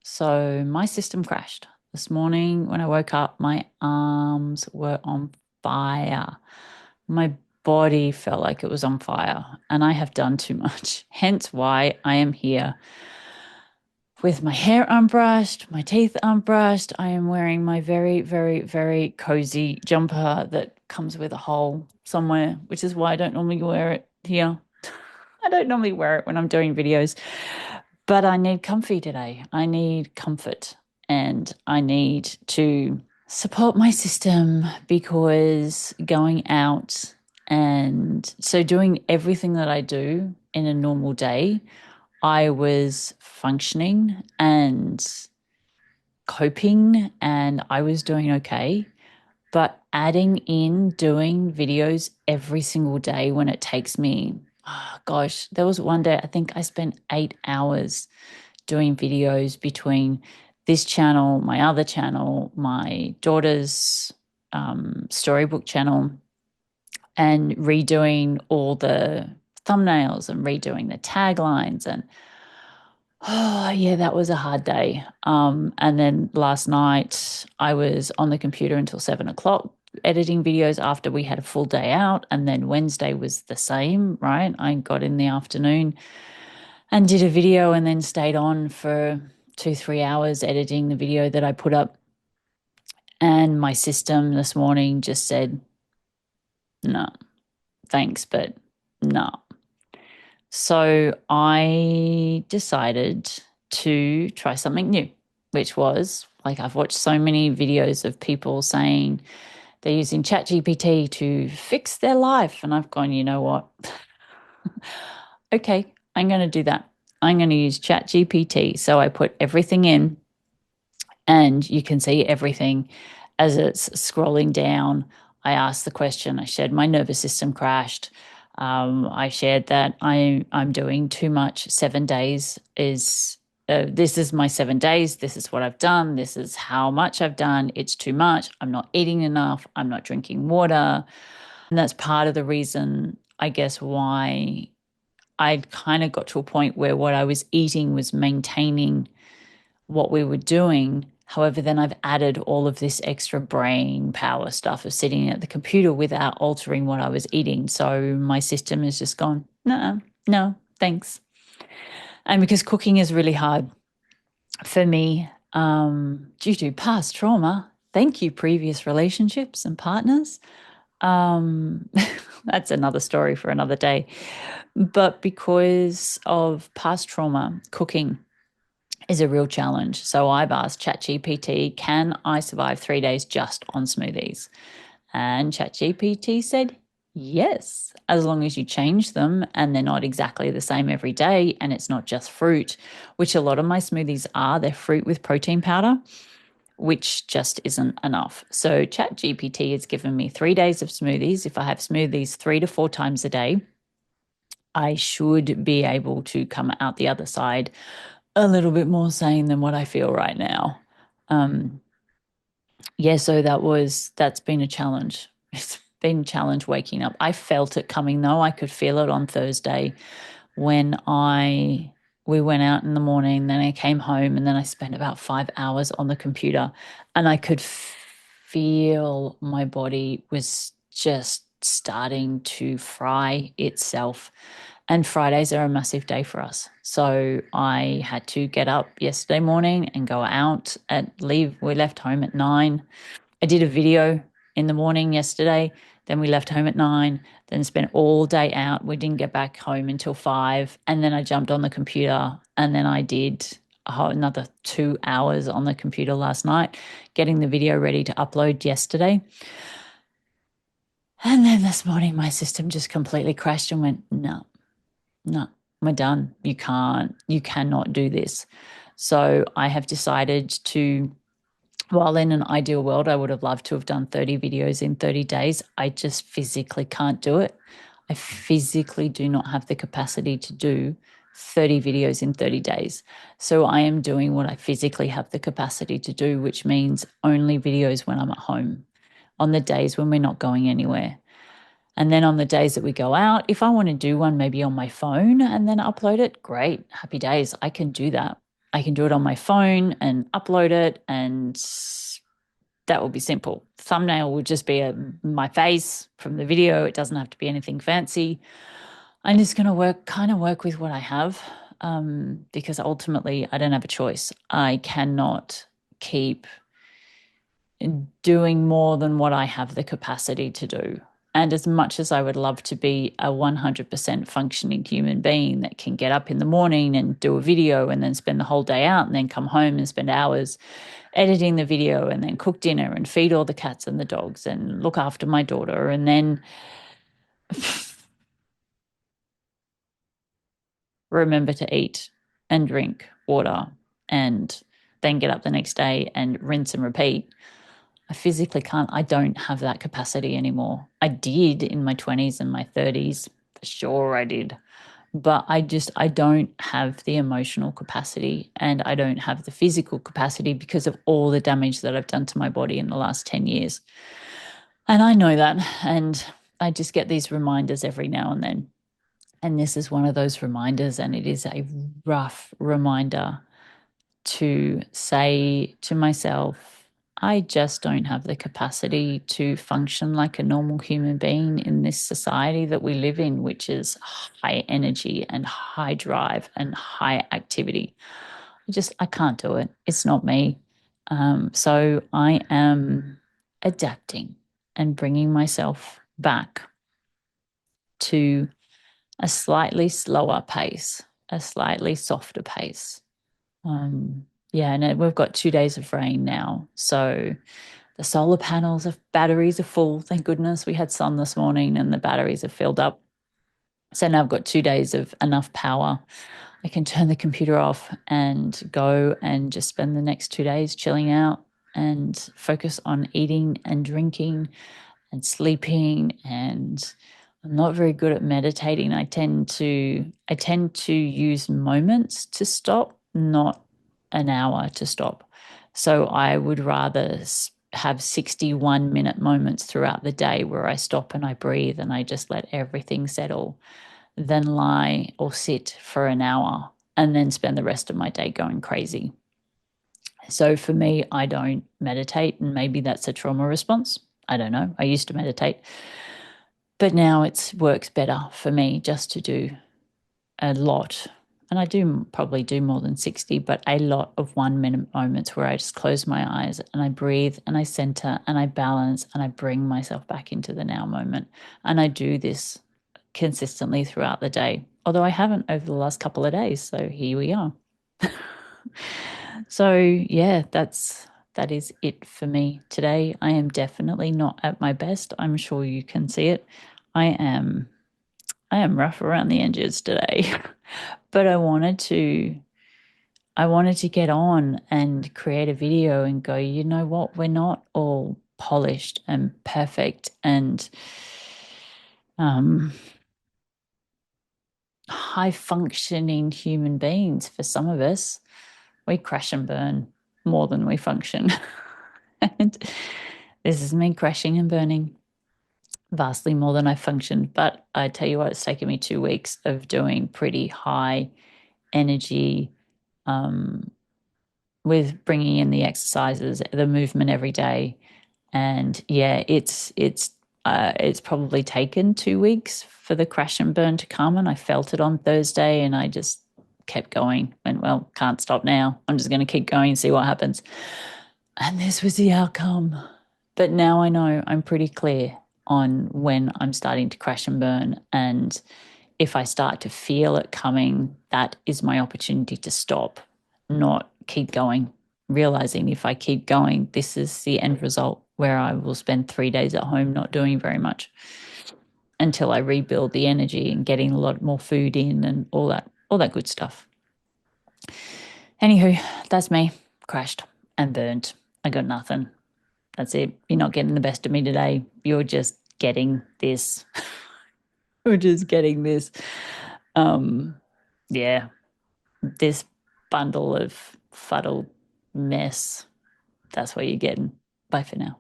So my system crashed. This morning when I woke up, my arms were on fire. My body felt like it was on fire, and I have done too much. Hence why I am here with my hair unbrushed, my teeth unbrushed. I am wearing my very, very, very cozy jumper that comes with a hole somewhere, which is why I don't normally wear it here. I don't normally wear it when I'm doing videos, but I need comfy today. I need comfort and I need to support my system because going out and so doing everything that I do in a normal day, I was functioning and coping and I was doing okay. But adding in doing videos every single day when it takes me, oh gosh, there was one day I think I spent 8 hours doing videos between this channel, my other channel, my daughter's storybook channel, and redoing all the thumbnails and redoing the taglines. And oh, yeah, that was a hard day. And then last night I was on the computer until 7 o'clock editing videos after we had a full day out. And then Wednesday was the same, right? I got in the afternoon and did a video and then stayed on for 2, 3 hours editing the video that I put up. And my system this morning just said, no, thanks, but no. So I decided to try something new, which was like I've watched so many videos of people saying they're using ChatGPT to fix their life. And I've gone, you know what? Okay, I'm going to do that. I'm going to use ChatGPT. So I put everything in and you can see everything as it's scrolling down. I asked the question. I shared my nervous system crashed. I shared that I'm doing too much. 7 days is this is my 7 days. This is what I've done. This is how much I've done. It's too much. I'm not eating enough. I'm not drinking water, and that's part of the reason, I guess, why I kind of got to a point where what I was eating was maintaining what we were doing. However, then I've added all of this extra brain power stuff of sitting at the computer without altering what I was eating. So my system has just gone, no, no, thanks. And because cooking is really hard for me due to past trauma, thank you, previous relationships and partners. Um, that's another story for another day. But because of past trauma, cooking is a real challenge. So I've asked ChatGPT, can I survive 3 days just on smoothies? And ChatGPT said, yes, as long as you change them and they're not exactly the same every day and it's not just fruit, which a lot of my smoothies are. They're fruit with protein powder, which just isn't enough. So ChatGPT has given me 3 days of smoothies. If I have smoothies 3 to 4 times a day, I should be able to come out the other side a little bit more sane than what I feel right now. Um, yeah, so that's been a challenge. It's been a challenge waking up. I felt it coming though. I could feel it on Thursday when I we went out in the morning, then I came home and then I spent about 5 hours on the computer and I could feel my body was just starting to fry itself. And Fridays are a massive day for us. So I had to get up yesterday morning and go out and leave. We left home at 9. I did a video in the morning yesterday. Then we left home at 9, then spent all day out. We didn't get back home until 5. And then I jumped on the computer and then I did another 2 hours on the computer last night, getting the video ready to upload yesterday. And then this morning, my system just completely crashed and went, no, no, we're done. You cannot do this. So I have decided to, while in an ideal world, I would have loved to have done 30 videos in 30 days. I just physically can't do it. I physically do not have the capacity to do 30 videos in 30 days. So I am doing what I physically have the capacity to do, which means only videos when I'm at home on the days when we're not going anywhere. And then on the days that we go out, if I want to do one maybe on my phone and then upload it, great, happy days. I can do that. I can do it on my phone and upload it, and that will be simple. Thumbnail will just be my face from the video. It doesn't have to be anything fancy. I'm just going to work with what I have, because ultimately I don't have a choice. I cannot keep doing more than what I have the capacity to do. And as much as I would love to be a 100% functioning human being that can get up in the morning and do a video and then spend the whole day out and then come home and spend hours editing the video and then cook dinner and feed all the cats and the dogs and look after my daughter and then remember to eat and drink water and then get up the next day and rinse and repeat. I physically can't. I don't have that capacity anymore. I did in my 20s and my 30s. For sure I did. But I don't have the emotional capacity and I don't have the physical capacity because of all the damage that I've done to my body in the last 10 years. And I know that. And I just get these reminders every now and then. And this is one of those reminders. And it is a rough reminder to say to myself, I just don't have the capacity to function like a normal human being in this society that we live in, which is high energy and high drive and high activity. I can't do it. It's not me. So I am adapting and bringing myself back to a slightly slower pace, a slightly softer pace. Yeah, and we've got 2 days of rain now. So the solar panels of batteries are full. Thank goodness we had sun this morning and the batteries are filled up. So now I've got 2 days of enough power. I can turn the computer off and go and just spend the next 2 days chilling out and focus on eating and drinking and sleeping. And I'm not very good at meditating. I tend to use moments to stop, not an hour to stop. So I would rather have 61-minute moments throughout the day where I stop and I breathe and I just let everything settle than lie or sit for an hour and then spend the rest of my day going crazy. So for me, I don't meditate, and maybe that's a trauma response. I don't know. I used to meditate, but now it works better for me just to do a lot. And I do probably do more than 60, but a lot of 1 minute moments where I just close my eyes and I breathe and I center and I balance and I bring myself back into the now moment. And I do this consistently throughout the day, although I haven't over the last couple of days. So here we are. So yeah, that is it for me today. I am definitely not at my best. I'm sure you can see it. I am I am rough around the edges today. But I wanted to get on and create a video and go, you know what? We're not all polished and perfect and um high functioning human beings. For some of us, we crash and burn more than we function. And this is me crashing and burning vastly more than I functioned. But I tell you what, it's taken me 2 weeks of doing pretty high energy, um, with bringing in the exercises, the movement every day. And yeah, it's probably taken 2 weeks for the crash and burn to come. And I felt it on Thursday and I just kept going. Went, well, can't stop now. I'm just going to keep going and see what happens. And this was the outcome. But now I know I'm pretty clear on when I'm starting to crash and burn. And if I start to feel it coming, that is my opportunity to stop, not keep going. Realizing if I keep going, this is the end result where I will spend 3 days at home not doing very much until I rebuild the energy and getting a lot more food in and all that good stuff. Anywho, that's me, crashed and burnt. I got nothing. That's it. You're not getting the best of me today. You're just getting this. You're just getting this. Yeah, this bundle of fuddled mess. That's what you're getting. Bye for now.